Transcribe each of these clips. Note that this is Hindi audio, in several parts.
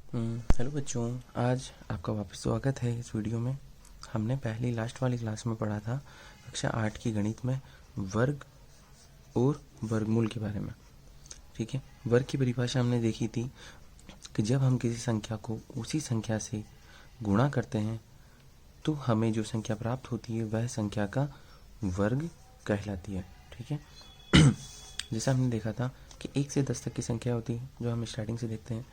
हेलो बच्चों, आज आपका वापस स्वागत है इस वीडियो में। हमने पहली लास्ट वाली क्लास में पढ़ा था कक्षा 8 की गणित में वर्ग और वर्गमूल के बारे में। ठीक है, वर्ग की परिभाषा हमने देखी थी कि जब हम किसी संख्या को उसी संख्या से गुणा करते हैं तो हमें जो संख्या प्राप्त होती है वह संख्या का वर्ग कहलाती है। ठीक है, जैसा हमने देखा था कि 1 से 10 तक की संख्या होती है जो हम स्टार्टिंग से देखते हैं।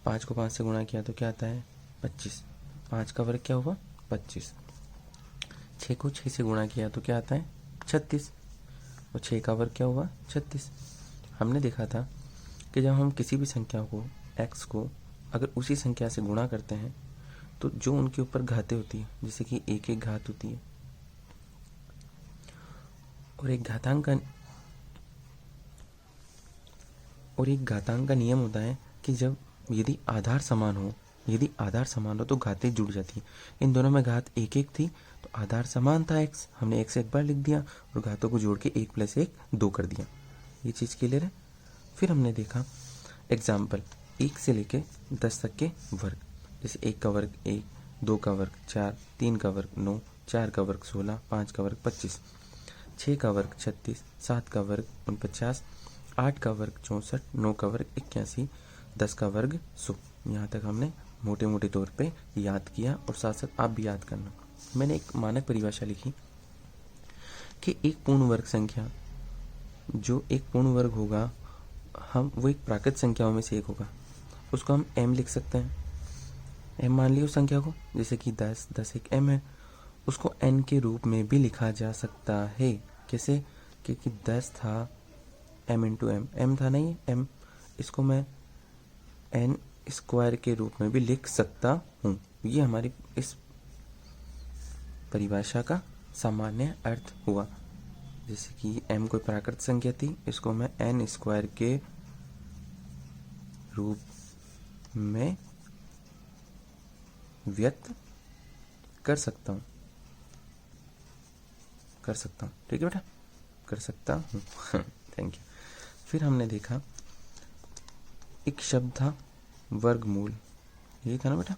5 को 5 से गुणा किया तो क्या आता है 25। 5 का वर्ग क्या हुआ 25। 6 को 6 से गुणा किया तो क्या आता है 36 और 6 का वर्ग क्या हुआ 36। हमने देखा था कि जब हम किसी भी संख्या को x को अगर उसी संख्या से गुणा करते हैं तो जो उनके ऊपर घातें होती है, जैसे कि एक एक घात होती है और एक घातांक का नियम होता है कि जब यदि आधार समान हो तो घातें जुड़ जाती है। इन दोनों में घात एक एक थी तो आधार समान था x, हमने x एक बार लिख दिया और घातों को जोड़ के 1 + 1 2 कर दिया। ये चीज़ क्लियर है। फिर हमने देखा एग्जाम्पल 1 से लेके 10 तक के वर्ग, जैसे 1 का वर्ग 1, 2 का वर्ग 4, 3 का वर्ग 9, 4 का वर्ग 16, 5 का वर्ग 25, 6 का वर्ग 36, 7 का वर्ग 49, 8 का वर्ग 64, 9 का वर्ग 81, 10 का वर्ग 100। यहाँ तक हमने मोटे मोटे तौर पे याद किया और साथ साथ आप भी याद करना। मैंने एक मानक परिभाषा लिखी कि एक पूर्ण वर्ग संख्या जो एक पूर्ण वर्ग होगा वो एक प्राकृत संख्याओं में से एक होगा, उसको हम m लिख सकते हैं। m मान लिया उस संख्या को, जैसे कि 10 एक m है, उसको n के रूप में भी लिखा जा सकता है। कैसे? क्योंकि 10 था m इंटू m था नहीं m, इसको मैं n स्क्वायर के रूप में भी लिख सकता हूँ। ये हमारी इस परिभाषा का सामान्य अर्थ हुआ। जैसे कि m कोई प्राकृत संख्या थी, इसको मैं n स्क्वायर के रूप में व्यक्त कर सकता हूँ। ठीक है बेटा, कर सकता हूँ। Thank you. फिर हमने देखा एक शब्द था वर्गमूल, यही था ना बेटा,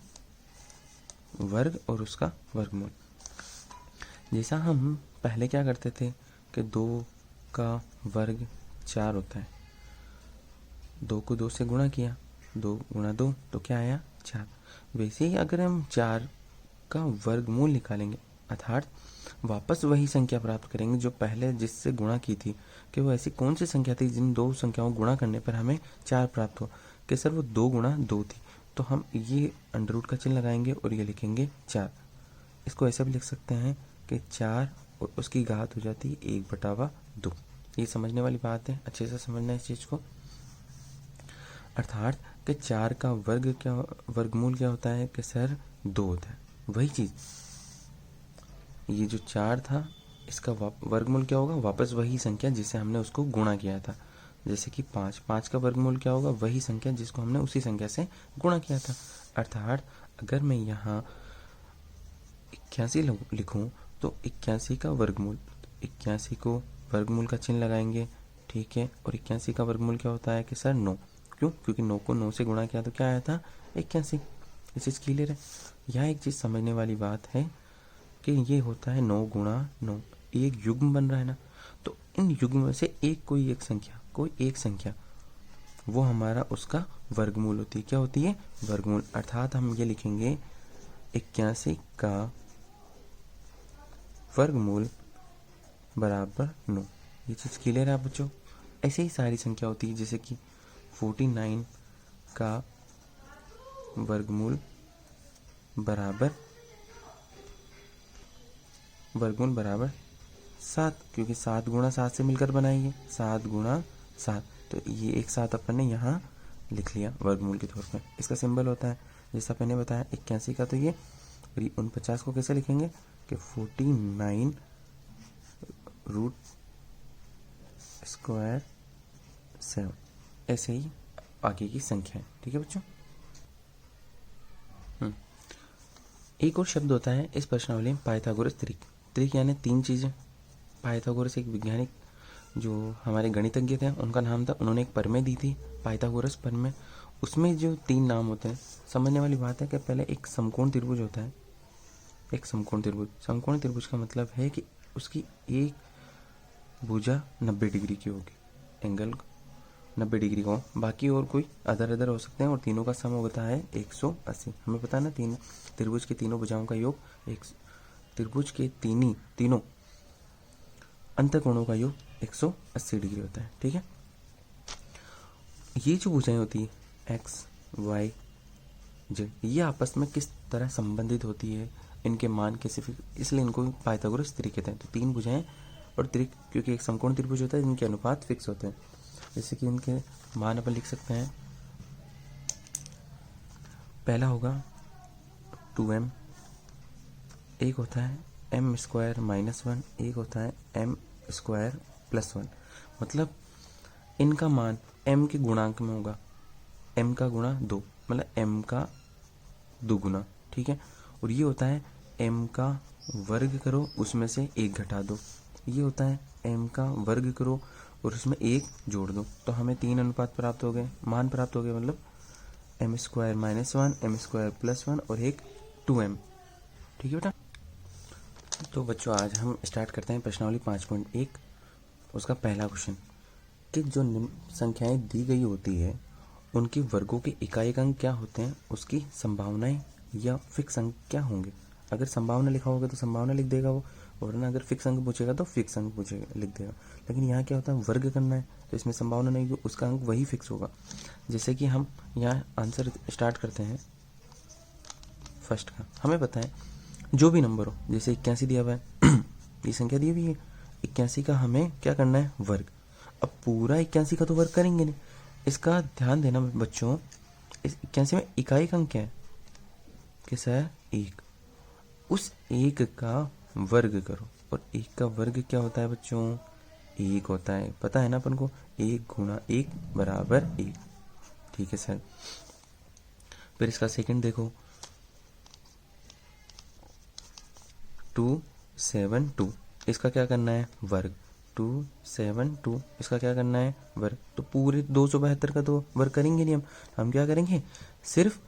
वर्ग और उसका वर्गमूल। जैसा हम पहले क्या करते थे कि 2 का वर्ग 4 होता है, 2 को 2 से गुणा किया, 2 × 2 तो क्या आया 4। वैसे ही अगर हम 4 का वर्गमूल निकालेंगे अर्थात वापस वही संख्या प्राप्त करेंगे जो पहले जिससे गुणा की थी, कि वो ऐसी कौन सी संख्या थी जिन दो संख्याओं को गुणा करने पर हमें 4 प्राप्त हुआ, कि सर वो 2 × 2 थी, तो हम ये अंडर रूट का चिन्ह लगाएंगे और ये लिखेंगे 4। इसको ऐसा भी लिख सकते हैं कि 4 और उसकी घात हो जाती है 1/2। ये समझने वाली बात है, अच्छे से समझना इस चीज़ को। अर्थात कि 4 का वर्गमूल क्या होता है कि सर 2 होता है। वही चीज़ ये जो 4 था इसका वर्गमूल क्या होगा, वापस वही संख्या जिससे हमने उसको गुणा किया था। जैसे कि 5 का वर्गमूल क्या होगा, वही संख्या जिसको हमने उसी संख्या से गुणा किया था। अर्थात अगर मैं यहाँ 81 लिखूँ तो 81 का वर्गमूल, 81 को वर्गमूल का चिन्ह लगाएंगे, ठीक है। और 81 का वर्गमूल क्या होता है कि सर 9। क्यों? क्योंकि 9 को 9 से गुणा किया तो क्या आया था 81। ये चीज़ क्लियर है। यहाँ एक चीज़ समझने वाली बात है कि ये होता है 9 × 9, एक युग्म बन रहा है ना, तो इन युग्म में से कोई एक संख्या वो हमारा उसका वर्गमूल होती है। क्या होती है? वर्गमूल। अर्थात हम ये लिखेंगे 81 का वर्गमूल बराबर 9। ये चीज़ क्लियर है आप बच्चों। ऐसे ही सारी संख्या होती है, जैसे कि 49 का वर्गमूल बराबर 7, क्योंकि 7 × 7 से मिलकर बनाइए 7 × 7, तो ये एक साथ अपन ने यहाँ लिख लिया वर्गमूल के तौर पर। इसका सिंबल होता है जैसा मैंने बताया 81 का, तो ये 49 को कैसे लिखेंगे कि 49 रूट स्क्वायर 7। ऐसे ही आगे की संख्या है। ठीक है बच्चों। एक और शब्द होता है इस प्रश्नावली में पाइथागोरस त्रिक यानी 3 चीज़ें। पाइथागोरस एक वैज्ञानिक जो हमारे गणितज्ञ थे, उनका नाम था, उन्होंने एक प्रमेय दी थी पाइथागोरस प्रमेय, उसमें जो 3 नाम होते हैं, समझने वाली बात है कि पहले एक समकोण त्रिभुज होता है, एक समकोण त्रिभुज। समकोण त्रिभुज का मतलब है कि उसकी एक भुजा 90 डिग्री की होगी, एंगल 90 डिग्री का हो, बाकी और कोई अदर अदर हो सकते हैं, और तीनों का सम होता है 180। हमें पता है ना, तीन त्रिभुज की तीनों भुजाओं का योग एक, त्रिभुज के तीनों अंतःकोणों का योग 180 डिग्री होता है। ठीक है, ये जो भुजाएं होती है एक्स वाई जेड, ये आपस में किस तरह संबंधित होती है, इनके मान कैसे फिक्स, इसलिए इनको पाइथागोरस त्रिक कहते हैं। तो 3 भुजाएं और त्रिक, क्योंकि एक समकोण त्रिभुज होता है इनके अनुपात फिक्स होते हैं। जैसे कि इनके मान अपन लिख सकते हैं, पहला होगा 2m, एक होता है m स्क्वायर माइनस 1, एक होता है m स्क्वायर प्लस 1। मतलब इनका मान m के गुणांक में होगा, m का गुणा 2, मतलब m का दुगुना। ठीक है, और ये होता है m का वर्ग करो, उसमें से 1 घटा दो। ये होता है m का वर्ग करो और उसमें 1 जोड़ दो। तो हमें 3 अनुपात प्राप्त हो गए, मान प्राप्त हो गए, मतलब m square minus 1, m square plus 1 और एक 2m। ठीक है बेटा, तो बच्चों आज हम स्टार्ट करते हैं प्रश्नावली 5.1। उसका पहला क्वेश्चन कि जो निम्न संख्याएं दी गई होती है उनके वर्गों के इकाई अंक क्या होते हैं, उसकी संभावनाएं या फिक्स अंक क्या होंगे। अगर संभावना लिखा होगा तो संभावना लिख देगा वो, और ना अगर फिक्स अंक पूछेगा तो फिक्स अंक पूछेगा, लिख देगा। लेकिन यहाँ क्या होता है, वर्ग करना है, तो इसमें संभावना नहीं होगी, उसका अंक वही फिक्स होगा। जैसे कि हम यहाँ आंसर स्टार्ट करते हैं फर्स्ट का। हमें पता है जो भी नंबर हो, जैसे 81 दिया हुआ है ये संख्या दी हुई है, 81 का हमें क्या करना है, वर्ग। अब पूरा 81 का तो वर्ग करेंगे नहीं, इसका ध्यान देना बच्चों, इस 81 में इकाई अंक क्या है, कैसा है, 1। उस 1 का वर्ग करो, और 1 का वर्ग क्या होता है बच्चों, 1 होता है। पता है ना अपन को, 1 गुणा 1 बराबर 1। ठीक है सर, फिर इसका सेकंड देखो, 272, इसका क्या करना है, वर्ग। 272, इसका क्या करना है, वर्ग। तो पूरे 272 का तो वर्ग करेंगे नहीं हम क्या करेंगे, सिर्फ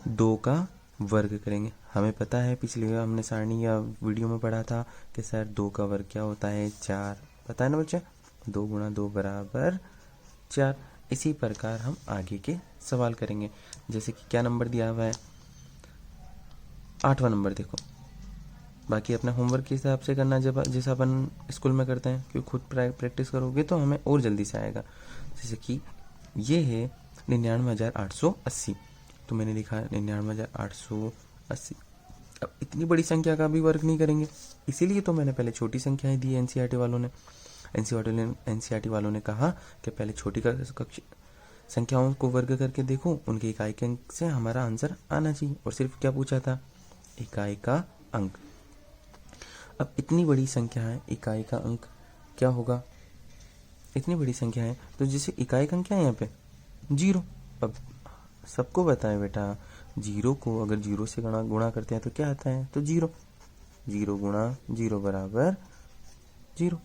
2 का वर्ग करेंगे। हमें पता है पिछली बार हमने सारणी या वीडियो में पढ़ा था कि सर 2 का वर्ग क्या होता है, 4। पता है ना बच्चे, 2 गुणा 2 बराबर 4। इसी प्रकार हम आगे के सवाल करेंगे। जैसे कि क्या नंबर दिया हुआ है, 8वां नंबर देखो। बाकी अपना होमवर्क के हिसाब से करना, जब जैसा अपन स्कूल में करते हैं, क्योंकि खुद प्रैक्टिस करोगे तो हमें और जल्दी से आएगा। जैसे कि ये है 99,880, तो मैंने लिखा 99,880। अब इतनी बड़ी संख्या का भी वर्ग नहीं करेंगे, इसीलिए तो मैंने पहले छोटी संख्याएं दी एनसीईआरटी वालों ने। एनसीईआरटी वालों ने कहा कि पहले छोटी संख्याओं को वर्ग करके देखो, उनके इकाई के अंक से हमारा आंसर आना चाहिए। और सिर्फ क्या पूछा था, इकाई का अंक। अब इतनी बड़ी संख्या है, इकाई का अंक क्या होगा, इतनी बड़ी संख्या है तो जैसे इकाई का अंक क्या है यहाँ पे, 0। अब सबको पता है बेटा, 0 को अगर 0 से गुणा करते हैं तो क्या आता है, तो 0। 0 गुणा 0 बराबर 0।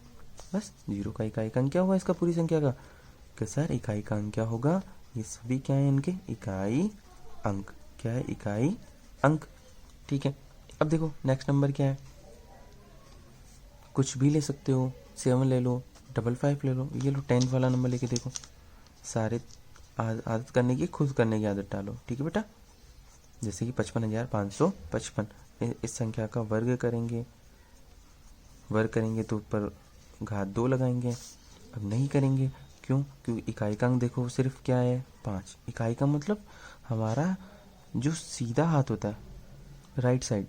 बस 0 का इकाई का अंक क्या होगा, इसका पूरी संख्या का, कि सर इकाई का अंक क्या होगा, ये सभी क्या है, इनके इकाई अंक। क्या है, इकाई अंक। ठीक है, अब देखो नेक्स्ट नंबर क्या है, कुछ भी ले सकते हो, 7 ले लो, 55 ले लो, ये लो 10 वाला नंबर लेके देखो। सारे आदत करने की, खुद करने की आदत डालो। ठीक है बेटा, जैसे कि 55,555, इस संख्या का वर्ग करेंगे, वर्ग करेंगे तो ऊपर घात 2 लगाएंगे। अब नहीं करेंगे, क्यों, क्योंकि इकाई का अंक देखो सिर्फ क्या है, 5। इकाई का मतलब हमारा जो सीधा हाथ होता है, राइट साइड,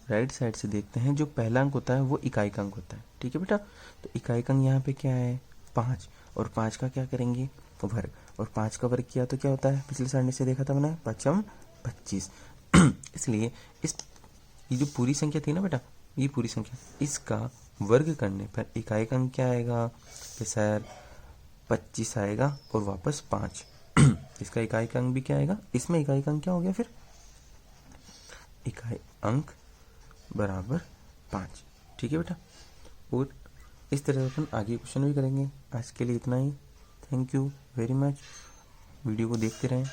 राइट साइड से देखते हैं, जो पहला अंक होता है वो इकाई का अंक होता है। ठीक है बेटा, तो इकाई का अंक यहाँ पे क्या है, 5, और 5 का क्या करेंगे, वर्ग। और 5 का वर्ग किया तो क्या होता है, पिछले सारणी से देखा था मैंने, 5 25। इसलिए ये जो पूरी संख्या थी ना बेटा, ये पूरी संख्या, इसका वर्ग करने पर इकाई का अंक क्या आएगा, कि सर 25 आएगा और वापस 5। इसका इकाई का अंक भी क्या आएगा, इसमें इकाई का अंक क्या हो गया, फिर इकाई अंक बराबर 5। ठीक है बेटा, और इस तरह से अपन आगे क्वेश्चन भी करेंगे। आज के लिए इतना ही। Thank you very much. Video को देखते रहें।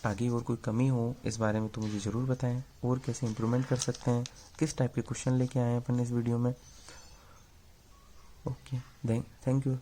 आगे और कोई कमी हो इस बारे में तो मुझे ज़रूर बताएं, और कैसे इम्प्रूवमेंट कर सकते हैं, किस टाइप के क्वेश्चन लेके आए हैं अपन इस वीडियो में। Okay, thank you.